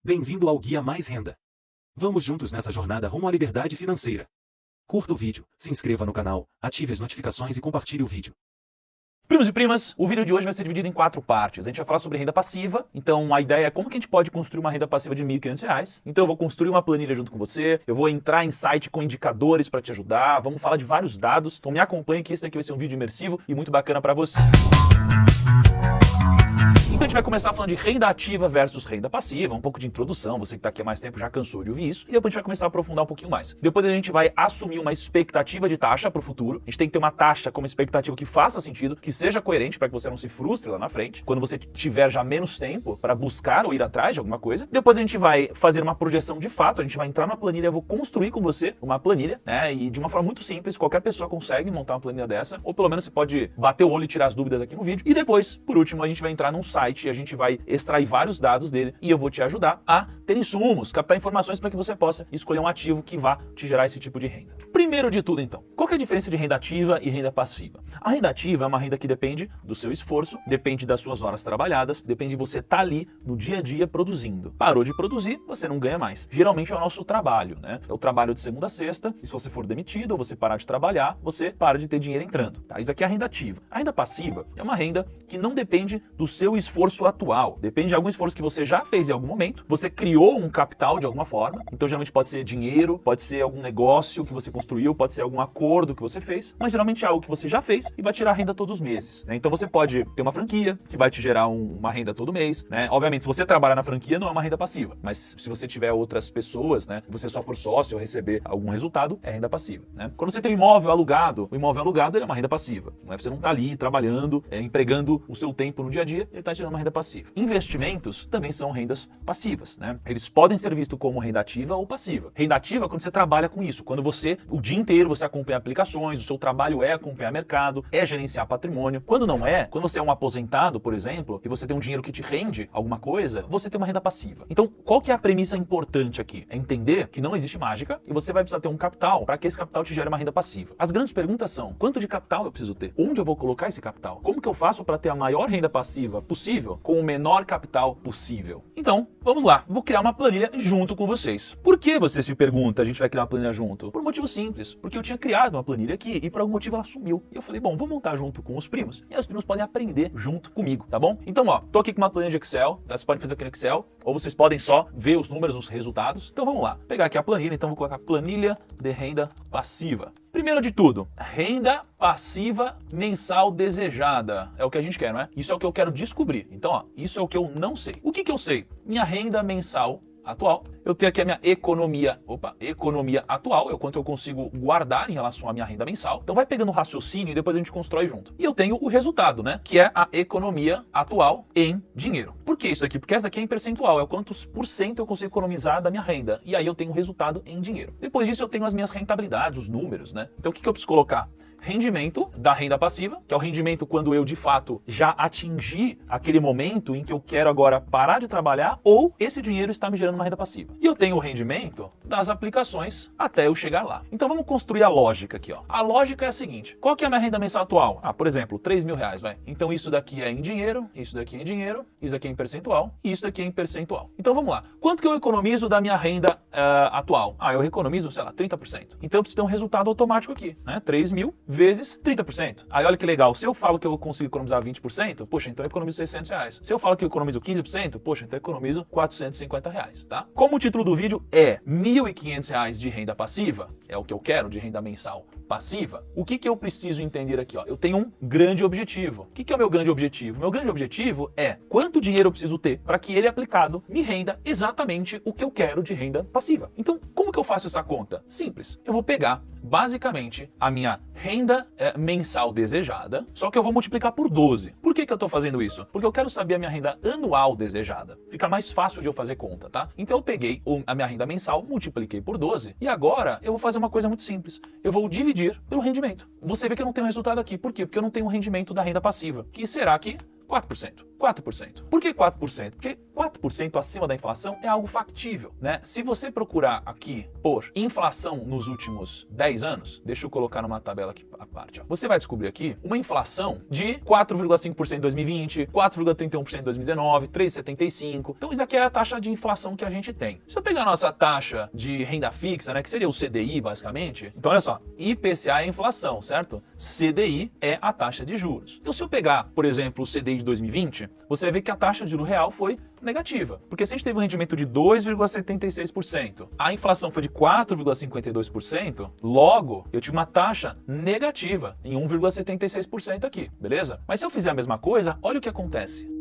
Bem-vindo ao Guia Mais Renda. Vamos juntos nessa jornada rumo à liberdade financeira. Curta o vídeo, se inscreva no canal, ative as notificações e compartilhe o vídeo. Primos e primas, o vídeo de hoje vai ser dividido em 4 partes. A gente vai falar sobre renda passiva, então a ideia é como que a gente pode construir uma renda passiva de R$ 1.500. Então eu vou construir uma planilha junto com você, eu vou entrar em site com indicadores para te ajudar, vamos falar de vários dados, então me acompanhe que esse daqui vai ser um vídeo imersivo e muito bacana para você. Então a gente vai começar falando de renda ativa versus renda passiva, um pouco de introdução, você que está aqui há mais tempo já cansou de ouvir isso, e depois a gente vai começar a aprofundar um pouquinho mais. Depois a gente vai assumir uma expectativa de taxa para o futuro, a gente tem que ter uma taxa como expectativa que faça sentido, que seja coerente para que você não se frustre lá na frente, quando você tiver já menos tempo para buscar ou ir atrás de alguma coisa. Depois a gente vai fazer uma projeção de fato, a gente vai entrar na planilha, eu vou construir com você uma planilha, né, e de uma forma muito simples, qualquer pessoa consegue montar uma planilha dessa, ou pelo menos você pode bater o olho e tirar as dúvidas aqui no vídeo. E depois, por último, a gente vai entrar num site e a gente vai extrair vários dados dele e eu vou te ajudar a ter insumos, captar informações para que você possa escolher um ativo que vá te gerar esse tipo de renda. Primeiro de tudo, então, qual que é a diferença de renda ativa e renda passiva? A renda ativa é uma renda que depende do seu esforço, depende das suas horas trabalhadas, depende de você estar ali no dia a dia produzindo. Parou de produzir, você não ganha mais. Geralmente é o nosso trabalho, né? É o trabalho de segunda a sexta, e se você for demitido ou você parar de trabalhar, você para de ter dinheiro entrando, tá? Isso aqui é a renda ativa. A renda passiva é uma renda que não depende do seu esforço atual, depende de algum esforço que você já fez em algum momento, você criou um capital de alguma forma, então geralmente pode ser dinheiro, pode ser algum negócio que você construiu, pode ser algum acordo que você fez, mas geralmente é algo que você já fez e vai tirar renda todos os meses, né? Então você pode ter uma franquia que vai te gerar uma renda todo mês, né? Obviamente, se você trabalhar na franquia não é uma renda passiva, mas se você tiver outras pessoas, né, você só for sócio ou receber algum resultado, é renda passiva, né? Quando você tem um imóvel alugado, o imóvel alugado ele é uma renda passiva, né? Você não está ali trabalhando, empregando o seu tempo no dia a dia, ele está tirando uma renda passiva. Investimentos também são rendas passivas, né? Eles podem ser vistos como renda ativa ou passiva. Renda ativa é quando você trabalha com isso, quando você, o dia inteiro, você acompanha aplicações, o seu trabalho é acompanhar mercado, é gerenciar patrimônio. Quando não é, quando você é um aposentado, por exemplo, e você tem um dinheiro que te rende alguma coisa, você tem uma renda passiva. Então, qual que é a premissa importante aqui? É entender que não existe mágica e você vai precisar ter um capital para que esse capital te gere uma renda passiva. As grandes perguntas são: quanto de capital eu preciso ter? Onde eu vou colocar esse capital? Como que eu faço para ter a maior renda passiva possível com o menor capital possível? Então, vamos lá. Vou criar uma planilha junto com vocês. Por que você se pergunta, a gente vai criar uma planilha junto? Por um motivo simples. Porque eu tinha criado uma planilha aqui e por algum motivo ela sumiu. E eu falei, bom, vou montar junto com os primos. E aí os primos podem aprender junto comigo, tá bom? Então, ó, tô aqui com uma planilha de Excel, tá? Vocês podem fazer aqui no Excel, ou vocês podem só ver os números, os resultados. Então vamos lá. Vou pegar aqui a planilha, então vou colocar planilha de renda passiva. Primeiro de tudo, renda passiva mensal desejada. É o que a gente quer, não é? Isso é o que eu quero descobrir. Então, ó, isso é o que eu não sei. O que eu sei? Minha renda mensal atual. Eu tenho aqui a minha economia atual, é o quanto eu consigo guardar em relação à minha renda mensal. Então vai pegando o raciocínio e depois a gente constrói junto. E eu tenho o resultado, né? Que é a economia atual em dinheiro. Por que isso aqui? Porque essa aqui é em percentual, é o quantos por cento eu consigo economizar da minha renda. E aí eu tenho o resultado em dinheiro. Depois disso eu tenho as minhas rentabilidades, os números, né? Então o que eu preciso colocar? Rendimento da renda passiva, que é o rendimento quando eu de fato já atingi aquele momento em que eu quero agora parar de trabalhar ou esse dinheiro está me gerando uma renda passiva. E eu tenho o rendimento das aplicações até eu chegar lá. Então vamos construir a lógica aqui, ó. A lógica é a seguinte: qual que é a minha renda mensal atual? Por exemplo, R$3.000, vai. Então isso daqui é em dinheiro, isso daqui é em dinheiro, isso daqui é em percentual e isso daqui é em percentual. Então vamos lá. Quanto que eu economizo da minha renda atual? Eu economizo, sei lá, 30%. Então eu preciso ter um resultado automático aqui, né? 3.000 vezes 30%. Aí olha que legal, se eu falo que eu consigo economizar 20%, poxa, então eu economizo R$600. Se eu falo que eu economizo 15%, poxa, então eu economizo R$450, tá? Como o título do vídeo é R$1.500 de renda passiva, é o que eu quero de renda mensal passiva, o que eu preciso entender aqui? Ó? Eu tenho um grande objetivo. O que é o meu grande objetivo? Meu grande objetivo é quanto dinheiro eu preciso ter para que ele aplicado me renda exatamente o que eu quero de renda passiva. Então, como que eu faço essa conta? Simples. Eu vou pegar basicamente a minha renda mensal desejada, só que eu vou multiplicar por 12. Por que eu estou fazendo isso? Porque eu quero saber a minha renda anual desejada. Fica mais fácil de eu fazer conta, tá? Então eu peguei a minha renda mensal, multipliquei por 12 e agora eu vou fazer uma coisa muito simples. Eu vou dividir pelo rendimento. Você vê que eu não tenho resultado aqui. Por quê? Porque eu não tenho o rendimento da renda passiva, que será que 4%. 4%. Por que 4%? Porque 4% acima da inflação é algo factível, né? Se você procurar aqui por inflação nos últimos 10 anos, deixa eu colocar numa tabela aqui à parte, ó. Você vai descobrir aqui uma inflação de 4,5% em 2020, 4,31% em 2019, 3,75%. Então isso aqui é a taxa de inflação que a gente tem. Se eu pegar a nossa taxa de renda fixa, né, que seria o CDI basicamente, então olha só, IPCA é inflação, certo? CDI é a taxa de juros. Então se eu pegar, por exemplo, o CDI de 2020, você vai ver que a taxa de juros real foi negativa. Porque se a gente teve um rendimento de 2,76%, a inflação foi de 4,52%, logo eu tive uma taxa negativa em 1,76% aqui, beleza? Mas se eu fizer a mesma coisa, olha o que acontece.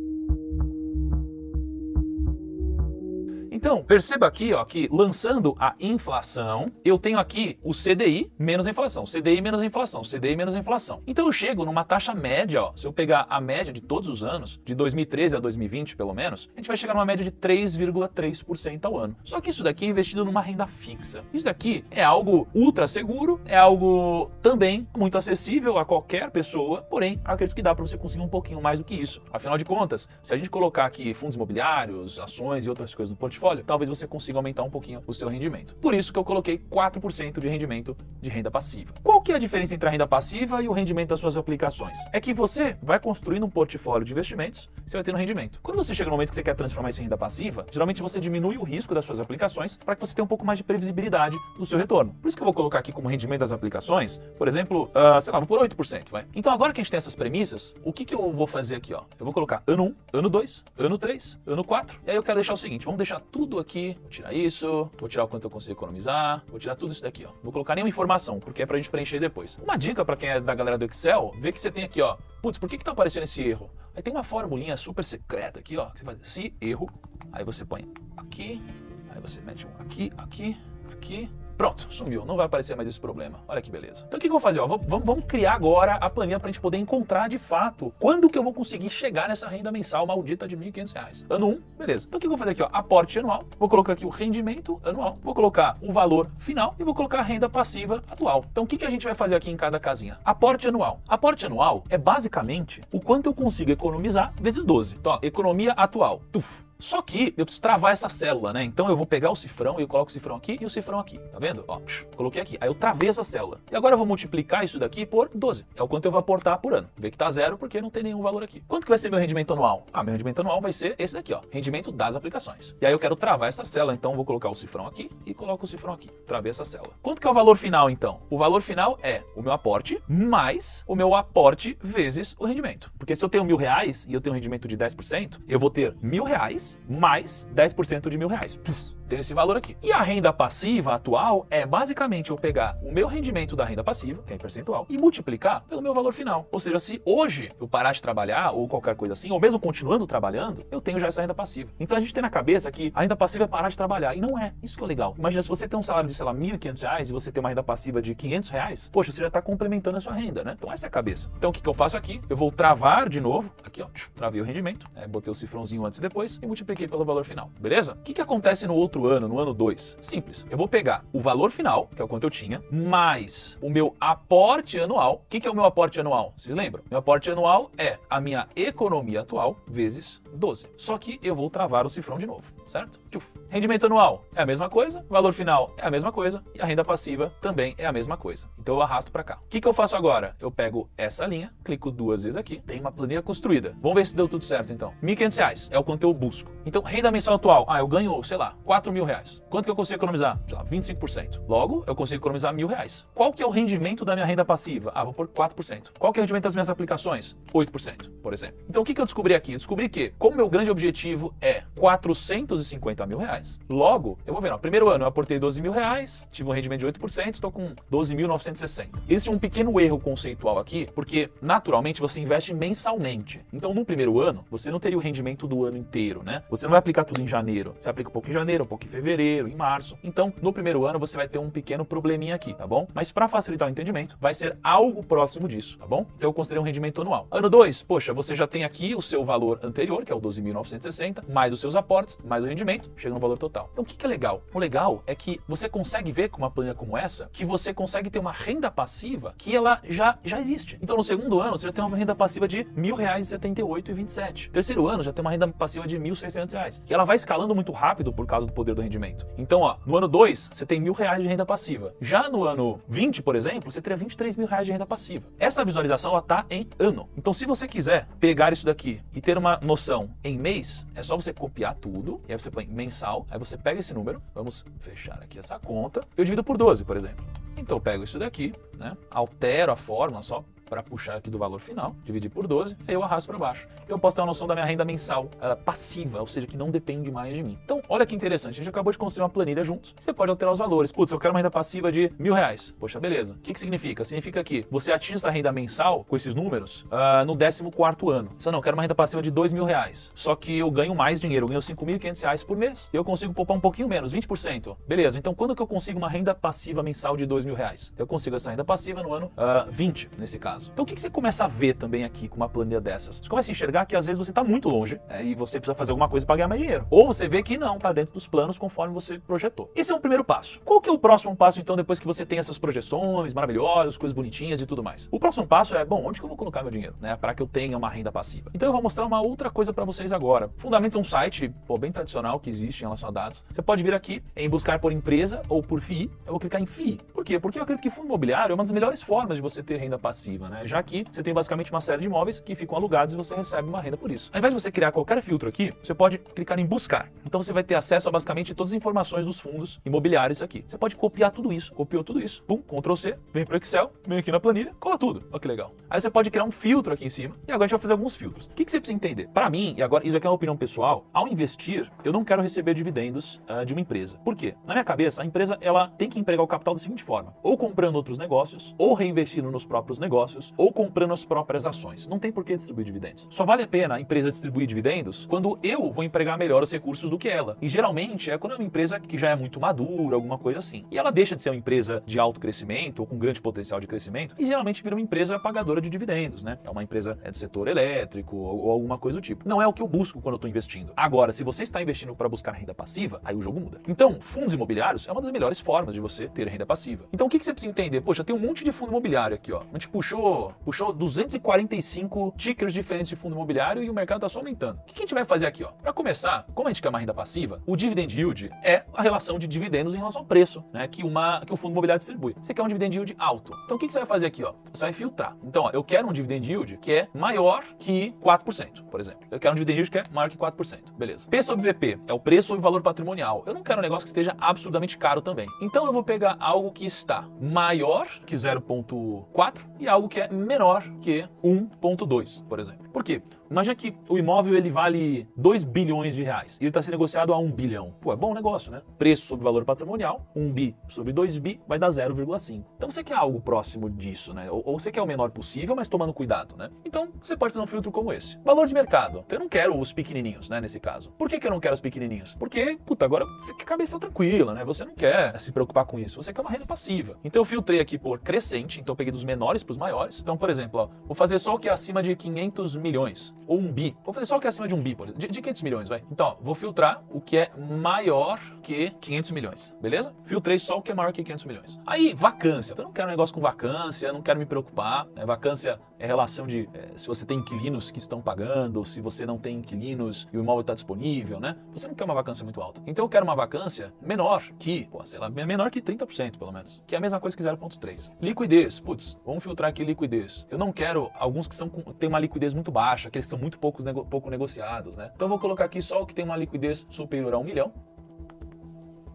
Então, perceba aqui, ó, que lançando a inflação, eu tenho aqui o CDI menos a inflação, CDI menos a inflação, CDI menos a inflação. Então eu chego numa taxa média, ó, se eu pegar a média de todos os anos, de 2013 a 2020 pelo menos, a gente vai chegar numa média de 3,3% ao ano. Só que isso daqui é investido numa renda fixa. Isso daqui é algo ultra seguro, é algo também muito acessível a qualquer pessoa, porém, acredito que dá para você conseguir um pouquinho mais do que isso. Afinal de contas, se a gente colocar aqui fundos imobiliários, ações e outras coisas no portfólio, talvez você consiga aumentar um pouquinho o seu rendimento. Por isso que eu coloquei 4% de rendimento de renda passiva. Qual que é a diferença entre a renda passiva e o rendimento das suas aplicações? É que você vai construindo um portfólio de investimentos, você vai tendo rendimento. Quando você chega no momento que você quer transformar isso em renda passiva, geralmente você diminui o risco das suas aplicações para que você tenha um pouco mais de previsibilidade do seu retorno. Por isso que eu vou colocar aqui como rendimento das aplicações, por exemplo, sei lá, vou por 8%, vai. Então agora que a gente tem essas premissas, o que eu vou fazer aqui, ó? Eu vou colocar ano 1, ano 2, ano 3, ano 4, e aí eu quero deixar o seguinte, vamos deixar tudo aqui, vou tirar isso, vou tirar o quanto eu consigo economizar, vou tirar tudo isso daqui, ó. Não vou colocar nenhuma informação, porque é pra gente preencher depois. Uma dica pra quem é da galera do Excel, vê que você tem aqui, ó, putz, por que tá aparecendo esse erro? Aí tem uma formulinha super secreta aqui, ó, que você faz se erro, aí você põe aqui, aí você mete um aqui, aqui, aqui. Pronto, sumiu, não vai aparecer mais esse problema. Olha que beleza. Então o que eu vou fazer? Ó, vamos criar agora a planilha para a gente poder encontrar de fato quando que eu vou conseguir chegar nessa renda mensal maldita de R$ 1.500. Ano 1, beleza. Então o que eu vou fazer aqui? Ó, aporte anual, vou colocar aqui o rendimento anual, vou colocar o valor final e vou colocar a renda passiva atual. Então o que a gente vai fazer aqui em cada casinha? Aporte anual. Aporte anual é basicamente o quanto eu consigo economizar vezes 12. Então, ó, economia atual. Tuf. Só que eu preciso travar essa célula, né? Então eu vou pegar o cifrão e eu coloco o cifrão aqui e o cifrão aqui. Tá vendo? Ó, coloquei aqui. Aí eu travei essa célula. E agora eu vou multiplicar isso daqui por 12. É o quanto eu vou aportar por ano. Vê que tá zero porque não tem nenhum valor aqui. Quanto que vai ser meu rendimento anual? Ah, meu rendimento anual vai ser esse daqui, ó. Rendimento das aplicações. E aí eu quero travar essa célula, então eu vou colocar o cifrão aqui e coloco o cifrão aqui. Travei essa célula. Quanto que é o valor final, então? O valor final é o meu aporte mais o meu aporte vezes o rendimento. Porque se eu tenho R$1.000 e eu tenho um rendimento de 10%, eu vou ter R$1.000 mais 10% de R$1.000. Tem esse valor aqui. E a renda passiva atual é basicamente eu pegar o meu rendimento da renda passiva, que é em percentual, e multiplicar pelo meu valor final. Ou seja, se hoje eu parar de trabalhar ou qualquer coisa assim, ou mesmo continuando trabalhando, eu tenho já essa renda passiva. Então a gente tem na cabeça que a renda passiva é parar de trabalhar. E não é. Isso que é legal. Imagina se você tem um salário de, sei lá, R$1.500 e você tem uma renda passiva de R$500, poxa, você já está complementando a sua renda, né? Então essa é a cabeça. Então o que eu faço aqui? Eu vou travar de novo, aqui ó, travei o rendimento, botei o cifrãozinho antes e depois e multipliquei pelo valor final. Beleza? O que acontece no outro ano, no ano 2? Simples. Eu vou pegar o valor final, que é o quanto eu tinha, mais o meu aporte anual. O que é o meu aporte anual? Vocês lembram? Meu aporte anual é a minha economia atual vezes 12. Só que eu vou travar o cifrão de novo, certo? Rendimento anual é a mesma coisa, valor final é a mesma coisa e a renda passiva também é a mesma coisa. Então eu arrasto para cá. O que eu faço agora? Eu pego essa linha, clico duas vezes aqui, tem uma planilha construída. Vamos ver se deu tudo certo então. R$1.500 é o quanto eu busco. Então renda mensal atual, eu ganho, sei lá, R$4.000. Quanto que eu consigo economizar? Sei lá, 25%. Logo, eu consigo economizar R$1.000. Qual que é o rendimento da minha renda passiva? Vou por 4%. Qual que é o rendimento das minhas aplicações? 8%, por exemplo. Então o que eu descobri aqui? Eu descobri que, como meu grande objetivo é R$450.000, logo, eu vou ver, primeiro ano eu aportei R$12.000, tive um rendimento de 8%, estou com 12.960. Existe um pequeno erro conceitual aqui, porque naturalmente você investe mensalmente. Então no primeiro ano, você não teria o rendimento do ano inteiro, né? Você não vai aplicar tudo em janeiro. Você aplica um pouco em janeiro, um pouco em fevereiro, em março. Então, no primeiro ano você vai ter um pequeno probleminha aqui, tá bom? Mas para facilitar o entendimento, vai ser algo próximo disso, tá bom? Então eu considerei um rendimento anual. Ano 2, poxa, você já tem aqui o seu valor anterior, que é o 12.960, mais os seus aportes, mais o rendimento, chega no valor total. Então o que é legal? O legal é que você consegue ver com uma planilha como essa, que você consegue ter uma renda passiva que ela já existe. Então no segundo ano você já tem uma renda passiva de R$ 1.078,27. Terceiro ano já tem uma renda passiva de R$ 1.600. E ela vai escalando muito rápido por causa do poder do rendimento. Então, ó, no ano 2 você tem R$ 1.000 de renda passiva. Já no ano 20, por exemplo, você teria R$ 23.000 de renda passiva. Essa visualização ela tá em ano. Então se você quiser pegar isso daqui e ter uma noção em mês, é só você copiar tudo, e aí você põe mensal, aí você pega esse número, vamos fechar aqui essa conta, eu divido por 12, por exemplo. Então eu pego isso daqui, né, altero a fórmula só para puxar aqui do valor final, dividir por 12, aí eu arrasto para baixo. Eu posso ter uma noção da minha renda mensal passiva, ou seja, que não depende mais de mim. Então, olha que interessante, a gente acabou de construir uma planilha juntos, você pode alterar os valores. Putz, eu quero uma renda passiva de R$ 1.000. Poxa, beleza. O que significa? Significa que você atinge essa renda mensal com esses números no 14º ano. Só não, eu quero uma renda passiva de R$ 2.000. Só que eu ganho mais dinheiro, eu ganho R$ 5.500 por mês. E eu consigo poupar um pouquinho menos, 20%. Beleza, então quando que eu consigo uma renda passiva mensal de R$ 2.000? Eu consigo essa renda passiva no ano 20, nesse caso. Então o que você começa a ver também aqui com uma planilha dessas? Você começa a enxergar que às vezes você está muito longe e você precisa fazer alguma coisa para ganhar mais dinheiro. Ou você vê que não, está dentro dos planos conforme você projetou. Esse é o primeiro passo. Qual que é o próximo passo então depois que você tem essas projeções maravilhosas, coisas bonitinhas e tudo mais? O próximo passo é, bom, onde que eu vou colocar meu dinheiro, né, para que eu tenha uma renda passiva? Então eu vou mostrar uma outra coisa para vocês agora. Fundamentos é um site, bem tradicional que existe em relação a dados. Você pode vir aqui em buscar por empresa ou por FII. Eu vou clicar em FII. Por quê? Porque eu acredito que fundo imobiliário é uma das melhores formas de você ter renda passiva, né? Já que você tem basicamente uma série de imóveis que ficam alugados e você recebe uma renda por isso. Ao invés de você criar qualquer filtro aqui, você pode clicar em buscar. Então você vai ter acesso a basicamente todas as informações dos fundos imobiliários aqui. Você pode copiar tudo isso. Copiou tudo isso, pum, Ctrl C, vem pro Excel, vem aqui na planilha, cola tudo. Olha que legal. Aí você pode criar um filtro aqui em cima e agora a gente vai fazer alguns filtros. O que você precisa entender? Para mim, e agora isso aqui é uma opinião pessoal, ao investir, eu não quero receber dividendos de uma empresa. Por quê? Na minha cabeça, a empresa ela tem que empregar o capital da seguinte forma: ou comprando outros negócios, ou reinvestindo nos próprios negócios, ou comprando as próprias ações. Não tem por que distribuir dividendos. Só vale a pena a empresa distribuir dividendos quando eu vou empregar melhor os recursos do que ela. E geralmente é quando é uma empresa que já é muito madura, alguma coisa assim. E ela deixa de ser uma empresa de alto crescimento ou com grande potencial de crescimento e geralmente vira uma empresa pagadora de dividendos, né? É uma empresa do setor elétrico ou alguma coisa do tipo. Não é o que eu busco quando eu estou investindo. Agora, se você está investindo para buscar renda passiva, aí o jogo muda. Então, fundos imobiliários é uma das melhores formas de você ter renda passiva. Então, o que você precisa entender? Poxa, tem um monte de fundo imobiliário aqui, ó. A gente puxou 245 tickers diferentes de fundo imobiliário e o mercado está só aumentando. O que a gente vai fazer aqui, ó? Para começar, como a gente quer uma renda passiva, o dividend yield é a relação de dividendos em relação ao preço, né, que o fundo imobiliário distribui. Você quer um dividend yield alto. Então o que você vai fazer aqui, ó? Você vai filtrar. Então, ó, eu quero um dividend yield que é maior que 4%, por exemplo. Eu quero um dividend yield que é maior que 4%. Beleza. P sobre VP é o preço sobre valor patrimonial. Eu não quero um negócio que esteja absurdamente caro também. Então eu vou pegar algo que está maior que 0,4 e algo que é menor que 1,2, por exemplo. Por quê? Imagina que o imóvel ele vale 2 bilhões de reais e ele está sendo negociado a 1 bilhão. Pô, é bom negócio, né? Preço sobre valor patrimonial, 1 bi sobre 2 bi vai dar 0,5. Então você quer algo próximo disso, né? Ou você quer o menor possível, mas tomando cuidado, né? Então você pode fazer um filtro como esse. Valor de mercado. Eu não quero os pequenininhos, né? Nesse caso. Por que eu não quero os pequenininhos? Porque, puta, agora você quer cabeça tranquila, né? Você não quer se preocupar com isso. Você quer uma renda passiva. Então eu filtrei aqui por crescente. Então eu peguei dos menores para os maiores. Então, por exemplo, ó, vou fazer só o que é acima de 500 milhões. Ou 1 bi. Vou fazer só o que é acima de 1 bi, por exemplo. De 500 milhões, vai. Então, ó, vou filtrar o que é maior que 500 milhões, beleza? Filtrei só o que é maior que 500 milhões. Aí, vacância. Eu não quero um negócio com vacância, não quero me preocupar. Né? Vacância é relação de se você tem inquilinos que estão pagando, ou se você não tem inquilinos e o imóvel está disponível, né? Você não quer uma vacância muito alta. Então eu quero uma vacância menor que, sei lá, menor que 30%, pelo menos. Que é a mesma coisa que 0,3. Liquidez. Putz, vamos filtrar aqui liquidez. Eu não quero alguns que têm uma liquidez muito baixa, que eles são muito pouco negociados, né? Então eu vou colocar aqui só o que tem uma liquidez superior a 1 milhão.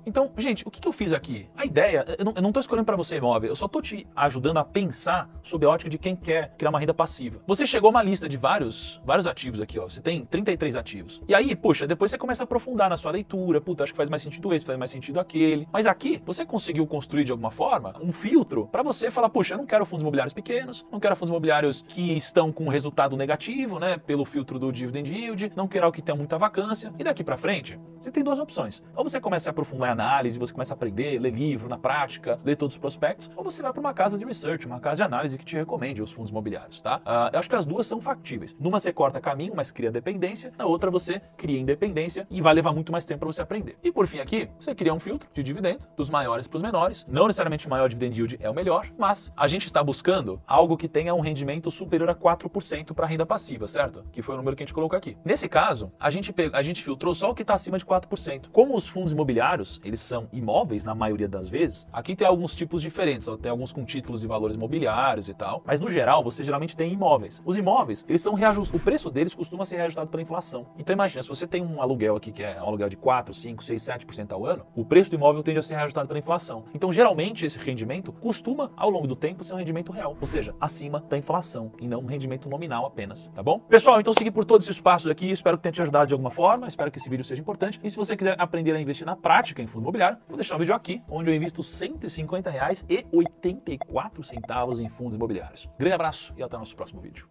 Então, gente, o que eu fiz aqui? A ideia, eu não estou escolhendo para você imóvel, eu só estou te ajudando a pensar sob a ótica de quem quer criar uma renda passiva. Você chegou a uma lista de vários ativos aqui, ó. Você tem 33 ativos. E aí, poxa, depois você começa a aprofundar na sua leitura. Puta, acho que faz mais sentido esse, faz mais sentido aquele. Mas aqui, você conseguiu construir de alguma forma um filtro para você falar, poxa, eu não quero fundos imobiliários pequenos, não quero fundos imobiliários que estão com resultado negativo, né, pelo filtro do dividend yield, não quero algo que tenha muita vacância. E daqui para frente, você tem duas opções. Ou você começa a aprofundar em análise, você começa a aprender, ler livro na prática, ler todos os prospectos, ou você vai para uma casa de research, uma casa de análise que te recomende os fundos imobiliários, tá? Eu acho que as duas são factíveis. Numa você corta caminho, mas cria dependência, na outra você cria independência e vai levar muito mais tempo para você aprender. E por fim aqui, você cria um filtro de dividendos, dos maiores para os menores. Não necessariamente o maior dividend yield é o melhor, mas a gente está buscando algo que tenha um rendimento superior a 4% para renda passiva, certo? Que foi o número que a gente colocou aqui. Nesse caso, a gente filtrou só o que está acima de 4%. Como os fundos imobiliários, eles são imóveis na maioria das vezes, aqui tem alguns tipos diferentes, tem alguns com títulos de valores imobiliários e tal, mas no geral, você geralmente tem imóveis. Os imóveis, eles são reajustados, o preço deles costuma ser reajustado pela inflação. Então imagina, se você tem um aluguel aqui que é um aluguel de 4, 5, 6, 7% ao ano, o preço do imóvel tende a ser reajustado pela inflação. Então geralmente esse rendimento costuma, ao longo do tempo, ser um rendimento real, ou seja, acima da inflação e não um rendimento nominal apenas, tá bom? Pessoal, então segui por todos esses passos aqui, espero que tenha te ajudado de alguma forma, espero que esse vídeo seja importante e se você quiser aprender a investir na prática em fundo imobiliário, vou deixar um vídeo aqui, onde eu invisto R$ 150,84 em fundos imobiliários. Grande abraço e até o nosso próximo vídeo.